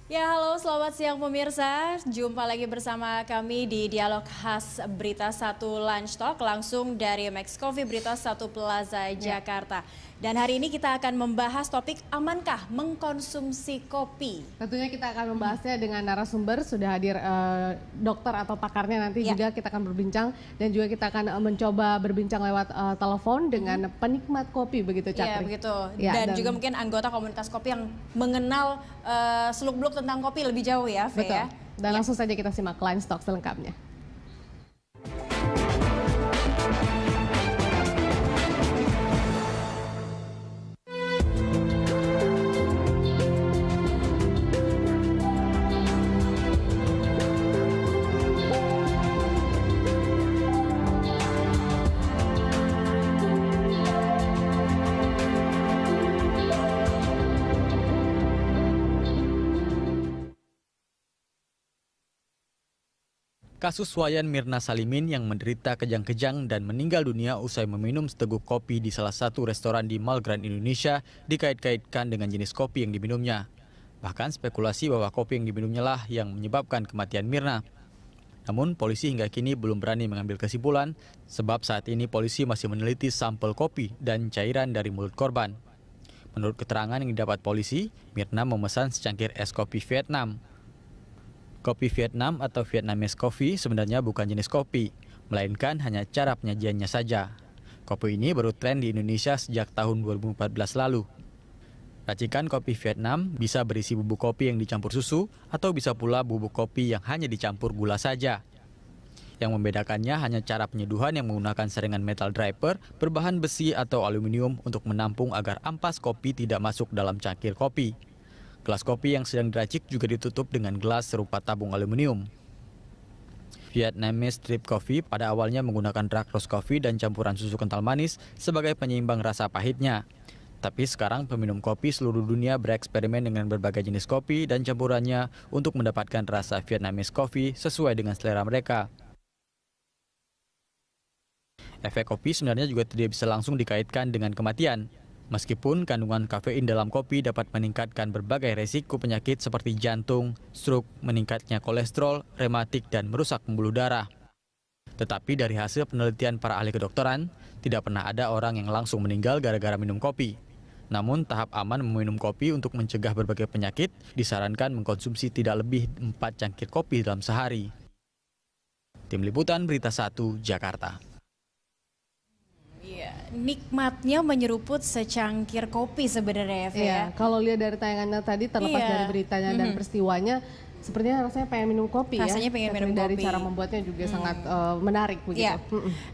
Ya, halo, selamat siang pemirsa. Jumpa lagi bersama kami di Dialog Khas Berita 1 Lunch Talk langsung dari Max Coffee Berita 1 Plaza Jakarta. Dan hari ini kita akan membahas topik amankah mengkonsumsi kopi. Tentunya kita akan membahasnya dengan narasumber, sudah hadir dokter atau pakarnya nanti juga kita akan berbincang. Dan juga kita akan mencoba berbincang lewat telepon dengan penikmat kopi, begitu Cakri? Iya, begitu. Dan juga mungkin anggota komunitas kopi yang mengenal seluk-beluk tentang kopi lebih jauh ya, Fe. Betul. Dan langsung saja kita simak Lunch Talk selengkapnya. Kasus Wayan Mirna Salimin yang menderita kejang-kejang dan meninggal dunia usai meminum seteguk kopi di salah satu restoran di Mall Grand Indonesia dikait-kaitkan dengan jenis kopi yang diminumnya. Bahkan spekulasi bahwa kopi yang diminumnya lah yang menyebabkan kematian Mirna. Namun polisi hingga kini belum berani mengambil kesimpulan sebab saat ini polisi masih meneliti sampel kopi dan cairan dari mulut korban. Menurut keterangan yang didapat polisi, Mirna memesan secangkir es kopi Vietnam. Kopi Vietnam atau Vietnamese coffee sebenarnya bukan jenis kopi, melainkan hanya cara penyajiannya saja. Kopi ini baru tren di Indonesia sejak tahun 2014 lalu. Racikan kopi Vietnam bisa berisi bubuk kopi yang dicampur susu atau bisa pula bubuk kopi yang hanya dicampur gula saja. Yang membedakannya hanya cara penyeduhan yang menggunakan saringan metal draper berbahan besi atau aluminium untuk menampung agar ampas kopi tidak masuk dalam cangkir kopi. Gelas kopi yang sedang diracik juga ditutup dengan gelas serupa tabung aluminium. Vietnamese drip coffee pada awalnya menggunakan dark roast coffee dan campuran susu kental manis sebagai penyeimbang rasa pahitnya. Tapi sekarang peminum kopi seluruh dunia bereksperimen dengan berbagai jenis kopi dan campurannya untuk mendapatkan rasa Vietnamese coffee sesuai dengan selera mereka. Efek kopi sebenarnya juga tidak bisa langsung dikaitkan dengan kematian. Meskipun kandungan kafein dalam kopi dapat meningkatkan berbagai resiko penyakit seperti jantung, stroke, meningkatnya kolesterol, rematik, dan merusak pembuluh darah. Tetapi dari hasil penelitian para ahli kedokteran, tidak pernah ada orang yang langsung meninggal gara-gara minum kopi. Namun tahap aman meminum kopi untuk mencegah berbagai penyakit disarankan mengkonsumsi tidak lebih 4 cangkir kopi dalam sehari. Tim Liputan Berita 1, Jakarta. Nikmatnya menyeruput secangkir kopi sebenarnya, Fe. Iya, kalau lihat dari tayangannya tadi terlepas dari beritanya dan peristiwanya, sepertinya rasanya pengen minum kopi. Rasanya pengen minum dari kopi. cara membuatnya juga sangat menarik begitu. Iya.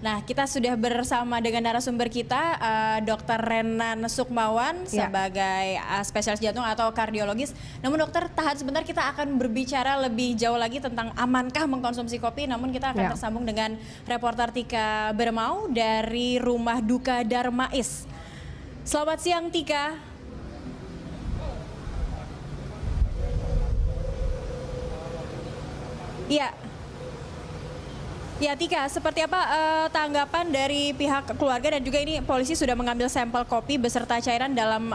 Nah, kita sudah bersama dengan narasumber kita, Dr. Renan Sukmawan sebagai spesialis jantung atau kardiologis. Namun dokter, tahan sebentar, kita akan berbicara lebih jauh lagi tentang amankah mengkonsumsi kopi. Namun kita akan tersambung dengan reporter Tika Bermau dari Rumah Duka Darmais. Selamat siang, Tika. Iya. Ya, Tika, seperti apa tanggapan dari pihak keluarga dan juga ini polisi sudah mengambil sampel kopi beserta cairan dalam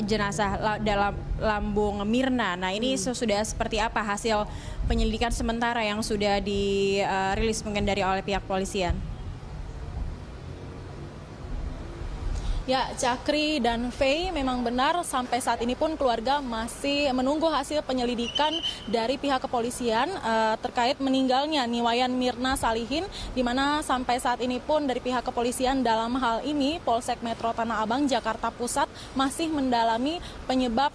jenazah dalam lambung Mirna. Nah, ini sudah seperti apa hasil penyelidikan sementara yang sudah dirilis mungkin dari oleh pihak polisian? Ya, Cakri dan Faye, memang benar sampai saat ini pun keluarga masih menunggu hasil penyelidikan dari pihak kepolisian terkait meninggalnya Wayan Mirna Salihin, di mana sampai saat ini pun dari pihak kepolisian dalam hal ini Polsek Metro Tanah Abang Jakarta Pusat masih mendalami penyebab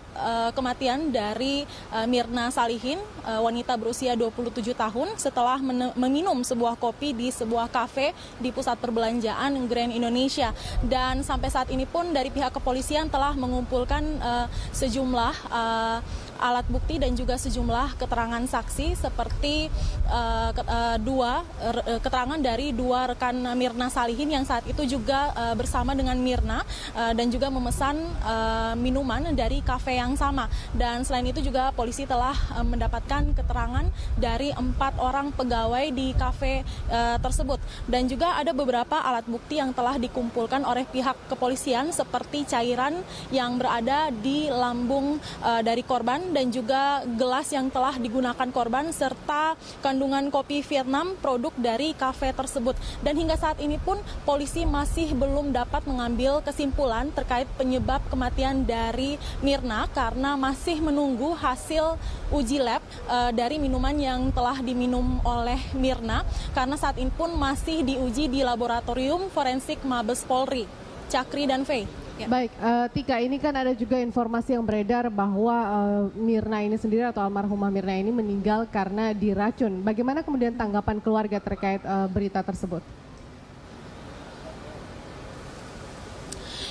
kematian dari Mirna Salihin, wanita berusia 27 tahun setelah meminum sebuah kopi di sebuah kafe di pusat perbelanjaan Grand Indonesia. Dan sampai saat ini pun dari pihak kepolisian telah mengumpulkan sejumlah alat bukti dan juga sejumlah keterangan saksi seperti keterangan dari dua rekan Mirna Salihin yang saat itu juga bersama dengan Mirna dan juga memesan minuman dari kafe yang sama. Dan selain itu juga polisi telah mendapatkan keterangan dari 4 orang pegawai di kafe tersebut. Dan juga ada beberapa alat bukti yang telah dikumpulkan oleh pihak kepolisian kepolisian seperti cairan yang berada di lambung dari korban dan juga gelas yang telah digunakan korban serta kandungan kopi Vietnam produk dari kafe tersebut. Dan hingga saat ini pun polisi masih belum dapat mengambil kesimpulan terkait penyebab kematian dari Mirna karena masih menunggu hasil uji lab dari minuman yang telah diminum oleh Mirna karena saat ini pun masih diuji di laboratorium forensik Mabes Polri. Cakri dan Faye. Ya. Baik, Tika, ini kan ada juga informasi yang beredar bahwa Mirna ini sendiri atau almarhumah Mirna ini meninggal karena diracun. Bagaimana kemudian tanggapan keluarga terkait berita tersebut?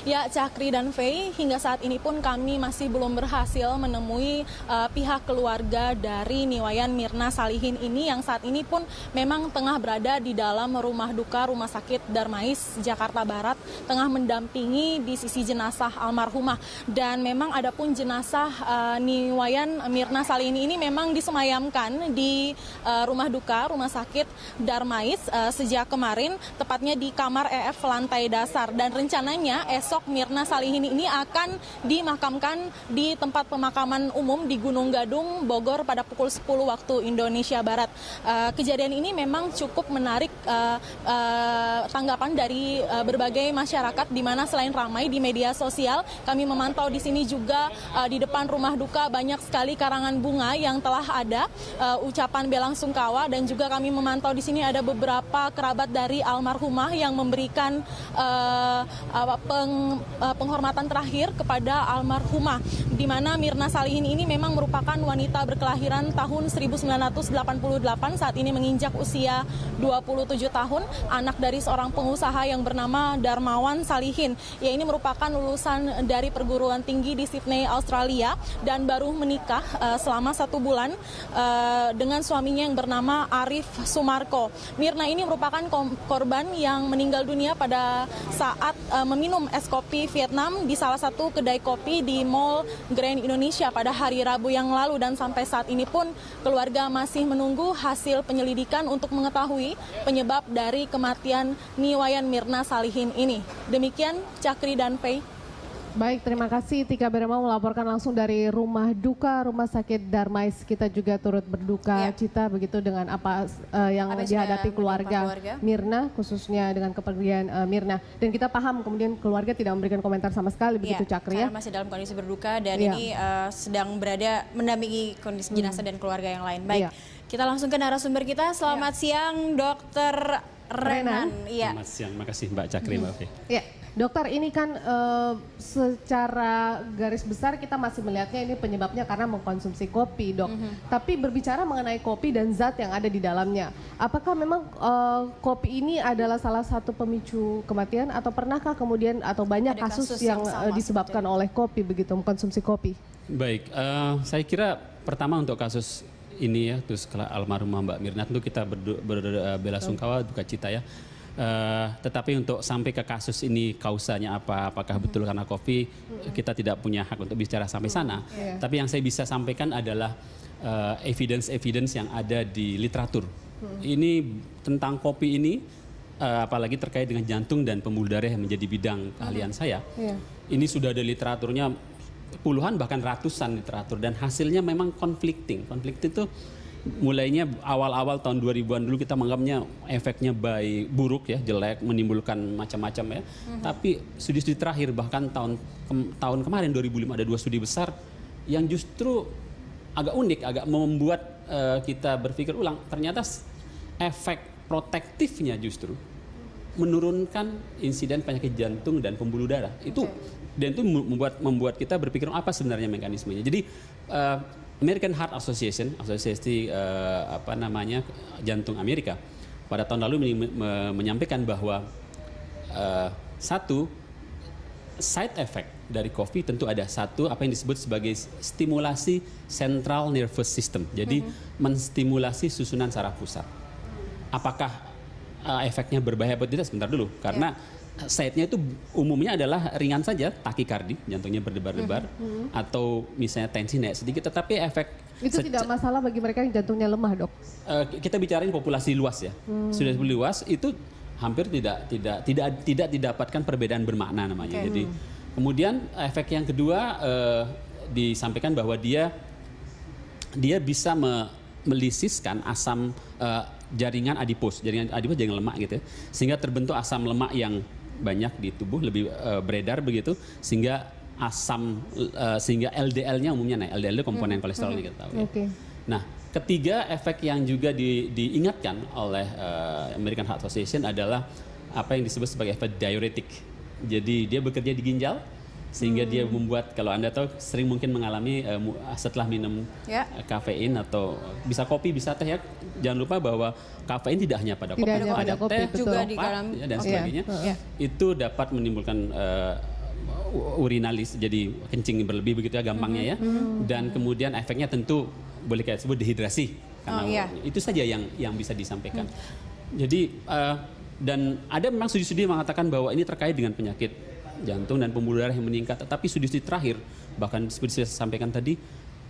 Ya, Cakri dan Faye, hingga saat ini pun kami masih belum berhasil menemui pihak keluarga dari Niwayan Mirna Salihin ini yang saat ini pun memang tengah berada di dalam rumah duka Rumah Sakit Darmais, Jakarta Barat, tengah mendampingi di sisi jenazah almarhumah. Dan memang ada pun jenazah Niwayan Mirna Salihin ini memang disemayamkan di rumah duka Rumah Sakit Darmais sejak kemarin, tepatnya di kamar EF lantai dasar. Dan rencananya esok Mirna Salihin ini akan dimakamkan di tempat pemakaman umum di Gunung Gadung, Bogor pada pukul 10 waktu Indonesia Barat. Kejadian ini memang cukup menarik tanggapan dari berbagai masyarakat di mana selain ramai di media sosial, kami memantau di sini juga di depan rumah duka banyak sekali karangan bunga yang telah ada ucapan bela-sungkawa dan juga kami memantau di sini ada beberapa kerabat dari almarhumah yang memberikan penghormatan terakhir kepada almarhumah, di mana Mirna Salihin ini memang merupakan wanita berkelahiran tahun 1988, saat ini menginjak usia 27 tahun, anak dari seorang pengusaha yang bernama Darmawan Salihin. Ia ini merupakan lulusan dari perguruan tinggi di Sydney, Australia, dan baru menikah selama 1 bulan dengan suaminya yang bernama Arif Sumarko. Mirna ini merupakan korban yang meninggal dunia pada saat meminum es kopi Vietnam di salah satu kedai kopi di Mall Grand Indonesia pada hari Rabu yang lalu, dan sampai saat ini pun keluarga masih menunggu hasil penyelidikan untuk mengetahui penyebab dari kematian Niwayan Mirna Salihin ini. Demikian Cakri dan Faye. Baik, terima kasih Tika Berema melaporkan langsung dari rumah duka Rumah Sakit Darmais. Kita juga turut berduka cita begitu dengan apa yang dihadapi keluarga Mirna, khususnya dengan kepergian Mirna. Dan kita paham kemudian keluarga tidak memberikan komentar sama sekali begitu Cakri ya. Masih dalam kondisi berduka dan ini sedang berada mendampingi kondisi jenazah dan keluarga yang lain. Baik, kita langsung ke narasumber kita. Selamat siang Dokter Renan. Selamat siang, makasih Mbak Cakri, Mbak Faye. Ya. Dokter, ini kan secara garis besar kita masih melihatnya ini penyebabnya karena mengkonsumsi kopi, Dok. Tapi berbicara mengenai kopi dan zat yang ada di dalamnya, apakah memang kopi ini adalah salah satu pemicu kematian atau pernahkah kemudian atau banyak kasus yang disebabkan oleh kopi begitu, mengkonsumsi kopi? Baik, saya kira pertama untuk kasus ini ya, terus kalau almarhumah Mbak Mirna tentu kita berbela-sungkawa, duka cita ya. Tetapi untuk sampai ke kasus ini kausanya apa, apakah betul karena kopi, kita tidak punya hak untuk bicara sampai sana. Tapi yang saya bisa sampaikan adalah evidence yang ada di literatur. Ini tentang kopi ini, apalagi terkait dengan jantung dan pembuluh darah yang menjadi bidang keahlian saya. Ini sudah ada literaturnya puluhan bahkan ratusan literatur dan hasilnya memang conflicting. Conflicting itu mulainya awal-awal tahun 2000-an dulu kita menganggapnya efeknya buruk ya, jelek, menimbulkan macam-macam ya. Tapi studi-studi terakhir bahkan tahun kemarin 2005 ada 2 studi besar yang justru agak unik, agak membuat kita berpikir ulang. Ternyata efek protektifnya justru menurunkan insiden penyakit jantung dan pembuluh darah. Dan itu membuat kita berpikir apa sebenarnya mekanismenya. Jadi American Heart Association, asosiasi jantung Amerika, pada tahun lalu menyampaikan bahwa satu side effect dari kopi tentu ada satu apa yang disebut sebagai stimulasi central nervous system. Jadi menstimulasi susunan saraf pusat. Apakah efeknya berbahaya atau tidak? Sebentar dulu, karena side-nya itu umumnya adalah ringan saja, takikardi, jantungnya berdebar-debar, atau misalnya tensi naik sedikit, tetapi efek itu tidak masalah bagi mereka yang jantungnya lemah, Dok. Kita bicarain populasi luas ya, sudah luas itu hampir tidak didapatkan perbedaan bermakna namanya. Jadi kemudian efek yang kedua disampaikan bahwa dia bisa melisiskan asam jaringan adipos jaringan lemak gitu ya, sehingga terbentuk asam lemak yang banyak di tubuh, lebih beredar begitu, sehingga sehingga LDL-nya umumnya naik. LDL itu komponen kolesterol yang kita tahu ya. Nah, ketiga efek yang juga diingatkan oleh American Heart Association adalah apa yang disebut sebagai efek diuretik. Jadi dia bekerja di ginjal, sehingga dia membuat, kalau Anda tahu sering mungkin mengalami setelah minum kafein atau bisa kopi, bisa teh ya, jangan lupa bahwa kafein tidak hanya pada kopi, ada teh juga di dalam dan sebagainya. Itu dapat menimbulkan urinalis, jadi kencing berlebih begitu ya gampangnya ya. Dan kemudian efeknya tentu boleh kita sebut dehidrasi, karena itu saja yang bisa disampaikan. Jadi dan ada memang studi-studi mengatakan bahwa ini terkait dengan penyakit jantung dan pembuluh darah yang meningkat, tetapi studi-studi terakhir bahkan seperti saya sampaikan tadi,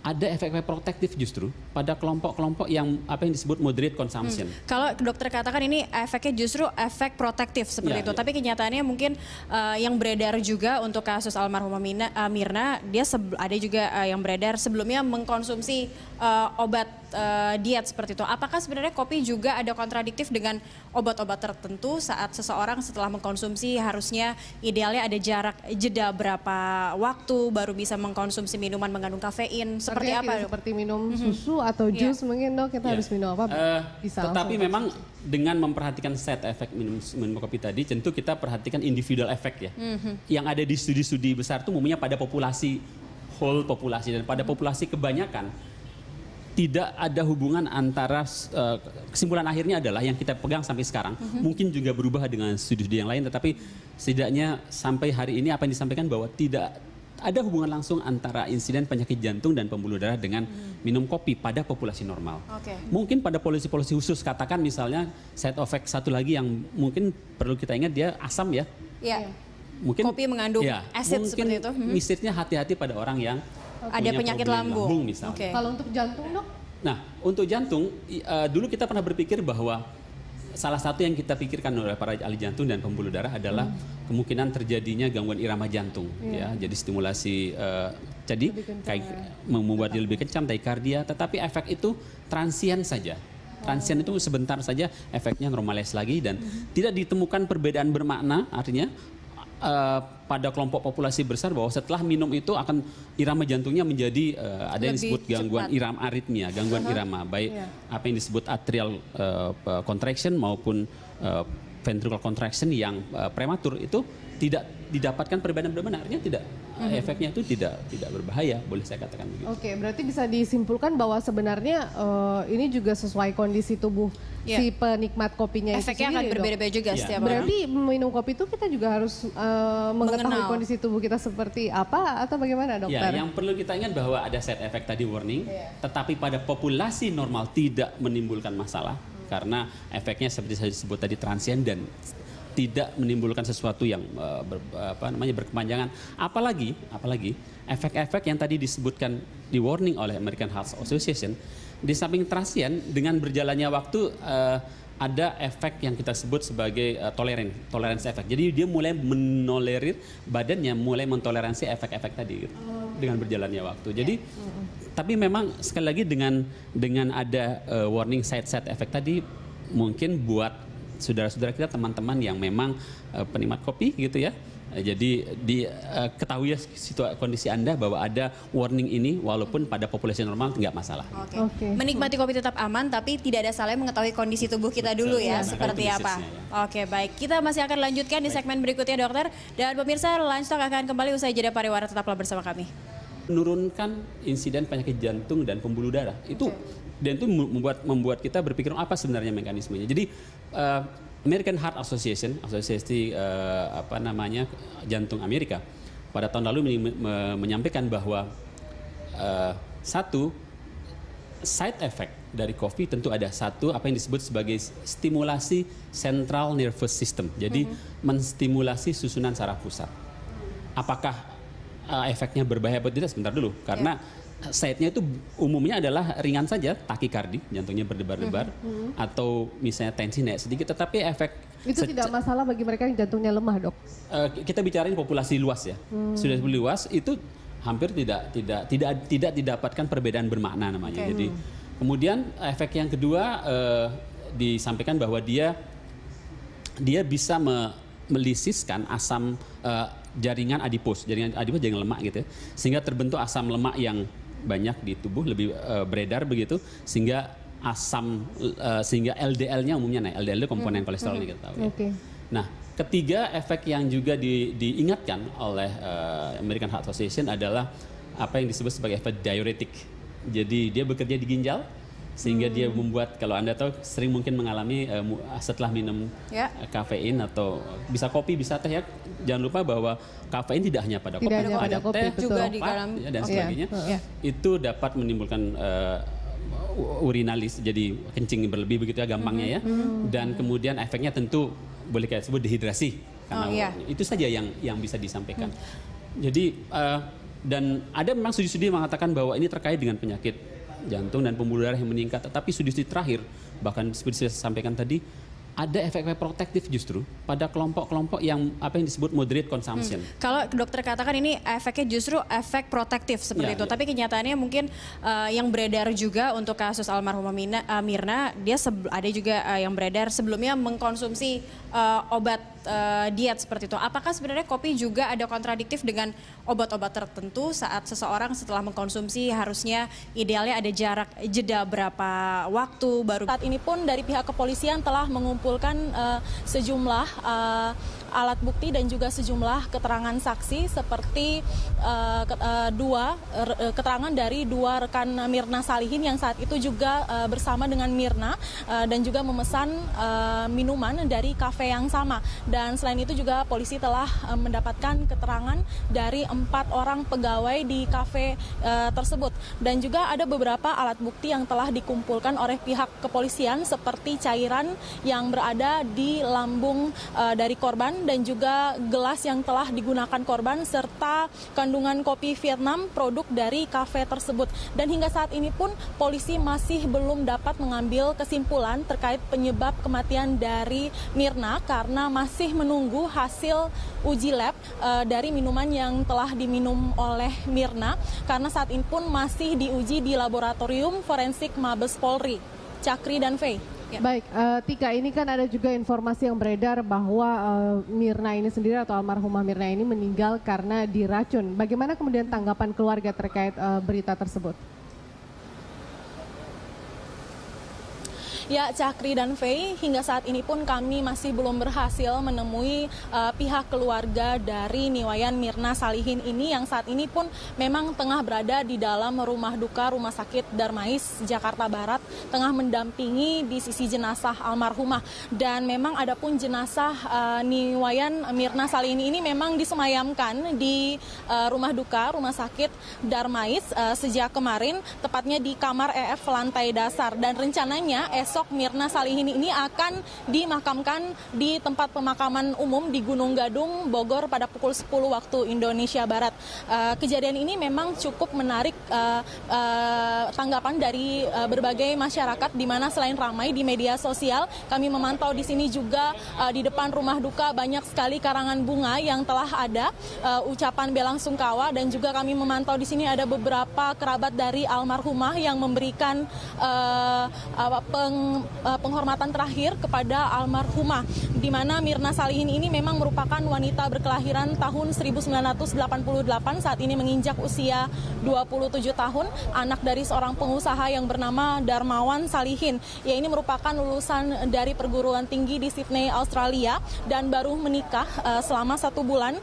ada efek-efek protektif justru pada kelompok-kelompok yang apa yang disebut moderate consumption. Kalau dokter katakan ini efeknya justru efek protektif seperti itu, tapi kenyataannya mungkin yang beredar juga untuk kasus almarhumah Mirna, dia ada juga yang beredar sebelumnya mengkonsumsi obat diet seperti itu. Apakah sebenarnya kopi juga ada kontradiktif dengan obat-obat tertentu saat seseorang setelah mengkonsumsi harusnya idealnya ada jarak jeda berapa waktu baru bisa mengkonsumsi minuman mengandung kafein? Seperti apa? Seperti minum susu atau jus mungkin dok, kita harus minum apa? Bisa tetapi memang dengan memperhatikan side effect minum kopi tadi, tentu kita perhatikan individual effect ya. Yang ada di studi-studi besar itu umumnya pada populasi, whole populasi, dan pada populasi kebanyakan tidak ada hubungan antara kesimpulan akhirnya adalah yang kita pegang sampai sekarang, mungkin juga berubah dengan studi-studi yang lain, tetapi setidaknya sampai hari ini apa yang disampaikan bahwa tidak ada hubungan langsung antara insiden penyakit jantung dan pembuluh darah dengan minum kopi pada populasi normal. Mungkin pada polisi-polisi khusus, katakan misalnya side effect satu lagi yang mungkin perlu kita ingat, dia asam ya. Mungkin kopi mengandung asid seperti itu. Mistisnya hati-hati pada orang yang ada penyakit lambung misalnya. Kalau untuk jantung dok? Nah, untuk jantung dulu kita pernah berpikir bahwa salah satu yang kita pikirkan oleh para ahli jantung dan pembuluh darah adalah kemungkinan terjadinya gangguan irama jantung, ya. Jadi stimulasi jadi membuat dia lebih kencang, tachycardia, tetapi efek itu transien saja. Transien itu sebentar saja, efeknya normalize lagi dan tidak ditemukan perbedaan bermakna, artinya pada kelompok populasi besar bahwa setelah minum itu akan irama jantungnya menjadi ada yang disebut gangguan irama aritmia, gangguan irama, baik apa yang disebut atrial contraction maupun ventricular contraction yang prematur, itu tidak didapatkan perbedaan bermakna, artinya tidak efeknya itu tidak berbahaya, boleh saya katakan begitu. Oke, berarti bisa disimpulkan bahwa sebenarnya ini juga sesuai kondisi tubuh si penikmat kopinya itu sendiri. Efeknya akan berbeda-beda juga setiap orang. Berarti minum kopi itu kita juga harus mengetahui kondisi tubuh kita seperti apa atau bagaimana dokter? Ya, yang perlu kita ingat bahwa ada side effect tadi warning, tetapi pada populasi normal tidak menimbulkan masalah karena efeknya seperti saya sebut tadi transien dan tidak menimbulkan sesuatu yang berkepanjangan. Apalagi efek-efek yang tadi disebutkan di warning oleh American Heart Association, di samping transien dengan berjalannya waktu ada efek yang kita sebut sebagai tolerance effect. Jadi dia mulai menolerir, badannya mulai mentoleransi efek-efek tadi gitu, dengan berjalannya waktu. Jadi tapi memang sekali lagi dengan ada warning side effect tadi, mungkin buat saudara-saudara kita, teman-teman yang memang penikmat kopi gitu ya, jadi ketahui kondisi Anda bahwa ada warning ini, walaupun pada populasi normal nggak masalah. Menikmati kopi tetap aman, tapi tidak ada salahnya mengetahui kondisi tubuh kita dulu ya, seperti apa. Oke, baik. Kita masih akan lanjutkan di segmen berikutnya dokter. Dan pemirsa, Lunch Talk akan kembali usai jeda pariwara, tetaplah bersama kami. Menurunkan insiden penyakit jantung dan pembuluh darah itu, dan itu membuat kita berpikir apa sebenarnya mekanismenya. Jadi American Heart Association, asosiasi jantung Amerika, pada tahun lalu menyampaikan bahwa satu side effect dari kopi tentu ada satu apa yang disebut sebagai stimulasi central nervous system. Jadi menstimulasi susunan saraf pusat. Apakah efeknya berbahaya atau tidak sebentar dulu, karena side-nya itu umumnya adalah ringan saja, takikardi, jantungnya berdebar-debar, atau misalnya tensi naik sedikit, tetapi efek itu tidak masalah bagi mereka yang jantungnya lemah, Dok. Kita bicarain populasi luas ya, sudah luas itu hampir tidak didapatkan perbedaan bermakna namanya. Jadi kemudian efek yang kedua disampaikan bahwa dia bisa melisiskan asam jaringan adipos jaringan lemak gitu ya, sehingga terbentuk asam lemak yang banyak di tubuh, lebih beredar begitu, sehingga sehingga LDL-nya umumnya naik. LDL itu komponen kolesterol yang kita tahu ya. Nah, ketiga efek yang juga diingatkan oleh American Heart Association adalah apa yang disebut sebagai efek diuretik. Jadi dia bekerja di ginjal, sehingga dia membuat, kalau Anda tahu sering mungkin mengalami setelah minum kafein atau bisa kopi, bisa teh ya, jangan lupa bahwa kafein tidak hanya pada kopi, ada teh juga dan sebagainya. Itu dapat menimbulkan urinalis, jadi kencing berlebih begitu ya gampangnya ya. Dan kemudian efeknya tentu boleh kita sebut dehidrasi, karena itu saja yang bisa disampaikan. Jadi dan ada memang studi-studi mengatakan bahwa ini terkait dengan penyakit jantung dan pembuluh darah yang meningkat, tetapi studi-studi terakhir bahkan seperti saya sampaikan tadi, ada efek-efek protektif justru pada kelompok-kelompok yang apa yang disebut moderate consumption. Kalau dokter katakan ini efeknya justru efek protektif seperti itu, tapi kenyataannya mungkin yang beredar juga untuk kasus almarhumah Mirna, dia ada juga yang beredar sebelumnya mengkonsumsi obat diet seperti itu. Apakah sebenarnya kopi juga ada kontradiktif dengan obat-obat tertentu saat seseorang setelah mengkonsumsi harusnya idealnya ada jarak jeda berapa waktu baru? Saat ini pun dari pihak kepolisian telah mengumpulkan sejumlah alat bukti dan juga sejumlah keterangan saksi seperti keterangan dari dua rekan Mirna Salihin yang saat itu juga bersama dengan Mirna dan juga memesan minuman dari kafe yang sama. Dan selain itu juga polisi telah mendapatkan keterangan dari 4 orang pegawai di kafe tersebut. Dan juga ada beberapa alat bukti yang telah dikumpulkan oleh pihak kepolisian seperti cairan yang berada di lambung dari korban dan juga gelas yang telah digunakan korban serta kandungan kopi Vietnam produk dari kafe tersebut. Dan hingga saat ini pun polisi masih belum dapat mengambil kesimpulan terkait penyebab kematian dari Mirna karena masih menunggu hasil uji lab dari minuman yang telah diminum oleh Mirna karena saat ini pun masih diuji di laboratorium forensik Mabes Polri. Cakri dan Faye. Baik, Tika, ini kan ada juga informasi yang beredar bahwa Mirna ini sendiri atau almarhumah Mirna ini meninggal karena diracun. Bagaimana kemudian tanggapan keluarga terkait berita tersebut? Ya, Cakri dan Faye, hingga saat ini pun kami masih belum berhasil menemui pihak keluarga dari Niwayan Mirna Salihin ini yang saat ini pun memang tengah berada di dalam rumah duka Rumah Sakit Darmais, Jakarta Barat, tengah mendampingi di sisi jenazah almarhumah. Dan memang ada pun jenazah Niwayan Mirna Salihin ini memang disemayamkan di rumah duka Rumah Sakit Darmais sejak kemarin, tepatnya di kamar EF lantai dasar. Dan rencananya esok Mirna Salihin ini akan dimakamkan di tempat pemakaman umum di Gunung Gadung, Bogor pada pukul 10 waktu Indonesia Barat. Kejadian ini memang cukup menarik tanggapan dari berbagai masyarakat, di mana selain ramai di media sosial, kami memantau di sini juga di depan rumah duka banyak sekali karangan bunga yang telah ada ucapan belangsungkawa, dan juga kami memantau di sini ada beberapa kerabat dari almarhumah yang memberikan penghormatan terakhir kepada almarhumah, di mana Mirna Salihin ini memang merupakan wanita berkelahiran tahun 1988, saat ini menginjak usia 27 tahun, anak dari seorang pengusaha yang bernama Darmawan Salihin. Ia ini merupakan lulusan dari perguruan tinggi di Sydney, Australia, dan baru menikah selama 1 bulan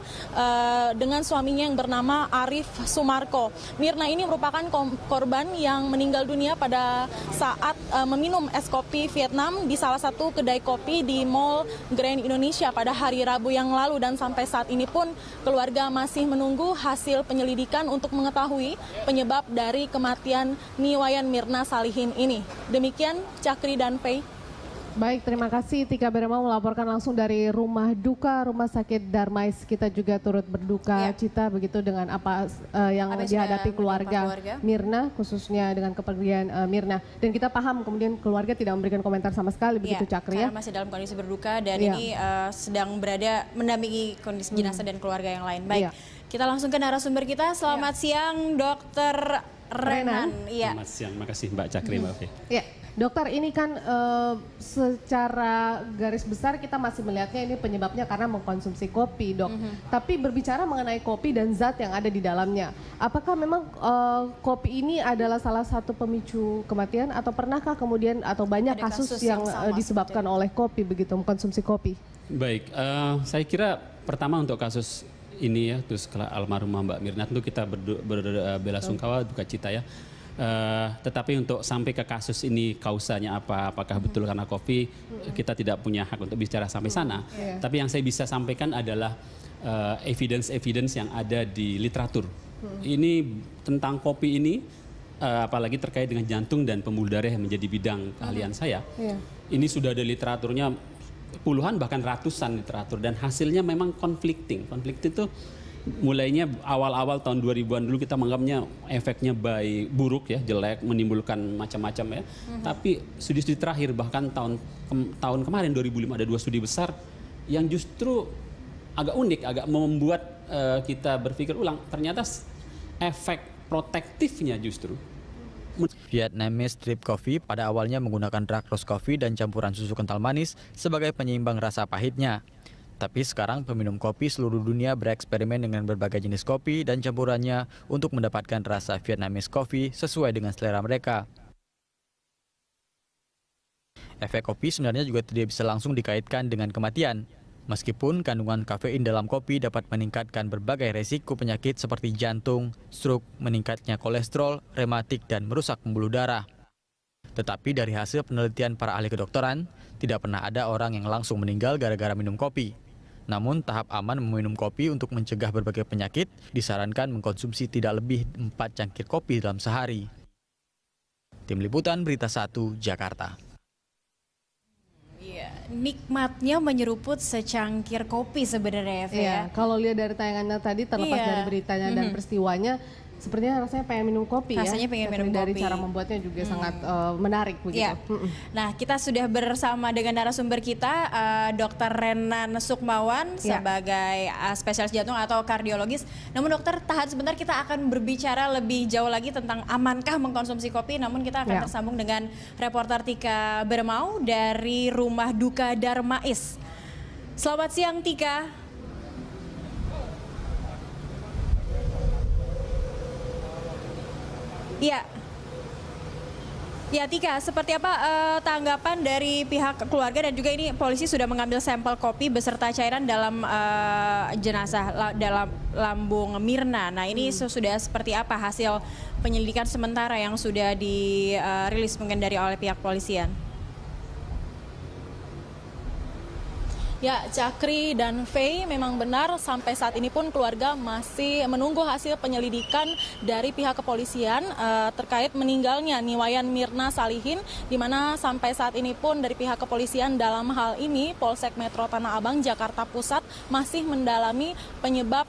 dengan suaminya yang bernama Arif Sumarko. Mirna ini merupakan korban yang meninggal dunia pada saat meminum es kopi Vietnam di salah satu kedai kopi di Mall Grand Indonesia pada hari Rabu yang lalu, dan sampai saat ini pun keluarga masih menunggu hasil penyelidikan untuk mengetahui penyebab dari kematian Niwayan Mirna Salihin ini. Demikian Cakri dan Faye. Baik, terima kasih Tika Beremau melaporkan langsung dari rumah duka Rumah Sakit Darmais. Kita juga turut berduka cita begitu dengan apa yang dihadapi keluarga Mirna, khususnya dengan kepergian Mirna. Dan kita paham kemudian keluarga tidak memberikan komentar sama sekali begitu Cakri ya. Karena masih dalam kondisi berduka dan ini sedang berada mendampingi kondisi jenazah dan keluarga yang lain. Baik, kita langsung ke narasumber kita. Selamat siang Dokter Renan. Selamat siang, makasih Mbak Cakri. Ya. Dokter, ini kan secara garis besar kita masih melihatnya ini penyebabnya karena mengkonsumsi kopi, Dok. Tapi berbicara mengenai kopi dan zat yang ada di dalamnya, apakah memang kopi ini adalah salah satu pemicu kematian atau pernahkah kemudian atau banyak kasus yang disebabkan oleh kopi begitu, mengkonsumsi kopi? Baik, saya kira pertama untuk kasus ini ya, terus kalau almarhumah Mbak Mirna tentu kita berbela-sungkawa, duka cita ya. Tetapi untuk sampai ke kasus ini kausanya apa, apakah betul karena kopi, kita tidak punya hak untuk bicara sampai sana. Tapi yang saya bisa sampaikan adalah evidence yang ada di literatur. Ini tentang kopi ini, apalagi terkait dengan jantung dan pembuluh darah yang menjadi bidang keahlian saya. Ini sudah ada literaturnya puluhan bahkan ratusan literatur dan hasilnya memang conflicting. Conflicting itu mulainya awal-awal tahun 2000-an dulu kita menganggapnya efeknya buruk ya, jelek, menimbulkan macam-macam ya. Tapi studi-studi terakhir bahkan tahun kemarin 2005 ada 2 studi besar yang justru agak unik, agak membuat kita berpikir ulang, ternyata efek protektifnya justru. Vietnamese drip coffee pada awalnya menggunakan dark roast coffee dan campuran susu kental manis sebagai penyeimbang rasa pahitnya. Tapi sekarang peminum kopi seluruh dunia bereksperimen dengan berbagai jenis kopi dan campurannya untuk mendapatkan rasa Vietnamese coffee sesuai dengan selera mereka. Efek kopi sebenarnya juga tidak bisa langsung dikaitkan dengan kematian. Meskipun kandungan kafein dalam kopi dapat meningkatkan berbagai resiko penyakit seperti jantung, stroke, meningkatnya kolesterol, rematik, dan merusak pembuluh darah. Tetapi dari hasil penelitian para ahli kedokteran, tidak pernah ada orang yang langsung meninggal gara-gara minum kopi. Namun tahap aman meminum kopi untuk mencegah berbagai penyakit disarankan mengkonsumsi tidak lebih 4 cangkir kopi dalam sehari. Tim Liputan Berita 1, Jakarta. Iya, nikmatnya menyeruput secangkir kopi sebenarnya ya. Iya, kalau lihat dari tayangannya tadi terlepas dari beritanya dan peristiwanya, sepertinya rasanya pengen minum kopi rasanya pengen minum dari kopi. cara membuatnya juga sangat menarik begitu. Nah, kita sudah bersama dengan narasumber kita, Dokter Renan Sukmawan sebagai spesialis jantung atau kardiologis. Namun dokter, tahan sebentar, kita akan berbicara lebih jauh lagi tentang amankah mengkonsumsi kopi. Namun kita akan tersambung dengan reporter Tika Beremau dari Rumah Duka Darmais. Selamat siang Tika. Iya. Ya Tika, seperti apa tanggapan dari pihak keluarga dan juga ini polisi sudah mengambil sampel kopi beserta cairan dalam jenazah dalam lambung Mirna. Nah ini sudah seperti apa hasil penyelidikan sementara yang sudah dirilis mungkin dari oleh pihak polisian? Ya, Cakri dan Faye, memang benar sampai saat ini pun keluarga masih menunggu hasil penyelidikan dari pihak kepolisian terkait meninggalnya Niwayan Mirna Salihin, di mana sampai saat ini pun dari pihak kepolisian dalam hal ini Polsek Metro Tanah Abang, Jakarta Pusat masih mendalami penyebab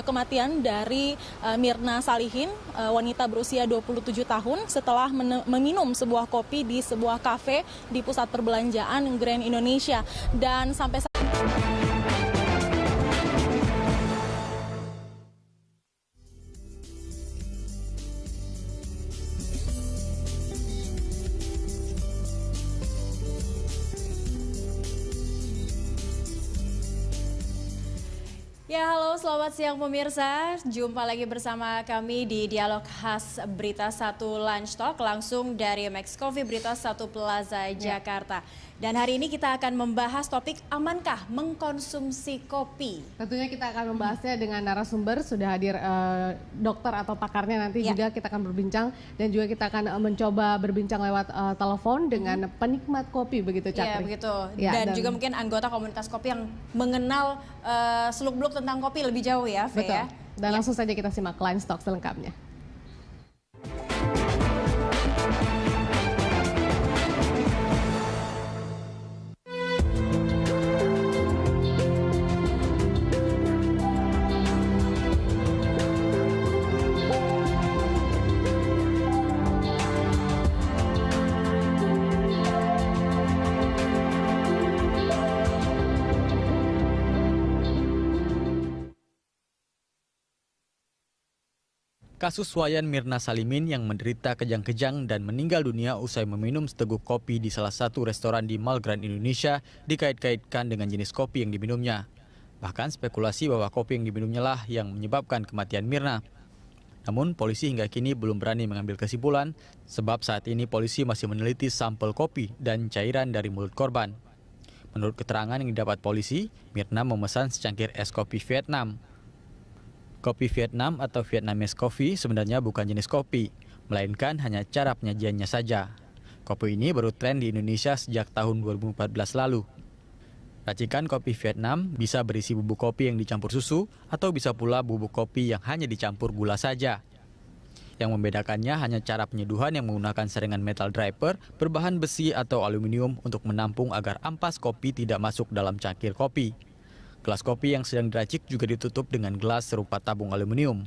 kematian dari Mirna Salihin, wanita berusia 27 tahun setelah meminum sebuah kopi di sebuah kafe di pusat perbelanjaan Grand Indonesia. Dan sampai ya, halo, selamat siang pemirsa. Jumpa lagi bersama kami di Dialog Khas Berita 1 Lunch Talk langsung dari Max Coffee Berita 1 Plaza Jakarta. Dan hari ini kita akan membahas topik amankah mengkonsumsi kopi. Tentunya kita akan membahasnya dengan narasumber, sudah hadir dokter atau pakarnya nanti juga kita akan berbincang. Dan juga kita akan mencoba berbincang lewat telepon dengan penikmat kopi begitu Cakri. Ya begitu, dan juga mungkin anggota komunitas kopi yang mengenal seluk-beluk tentang kopi lebih jauh ya, Fe. Betul. Dan langsung saja kita simak Line Talk selengkapnya. Kasus Wayan Mirna Salimin yang menderita kejang-kejang dan meninggal dunia usai meminum seteguk kopi di salah satu restoran di Mall Grand Indonesia dikait-kaitkan dengan jenis kopi yang diminumnya. Bahkan spekulasi bahwa kopi yang diminumnya lah yang menyebabkan kematian Mirna. Namun polisi hingga kini belum berani mengambil kesimpulan sebab saat ini polisi masih meneliti sampel kopi dan cairan dari mulut korban. Menurut keterangan yang didapat polisi, Mirna memesan secangkir es kopi Vietnam. Kopi Vietnam atau Vietnamese coffee sebenarnya bukan jenis kopi, melainkan hanya cara penyajiannya saja. Kopi ini baru tren di Indonesia sejak tahun 2014 lalu. Racikan kopi Vietnam bisa berisi bubuk kopi yang dicampur susu atau bisa pula bubuk kopi yang hanya dicampur gula saja. Yang membedakannya hanya cara penyeduhan yang menggunakan saringan metal dropper berbahan besi atau aluminium untuk menampung agar ampas kopi tidak masuk dalam cangkir kopi. Gelas kopi yang sedang diracik juga ditutup dengan gelas serupa tabung aluminium.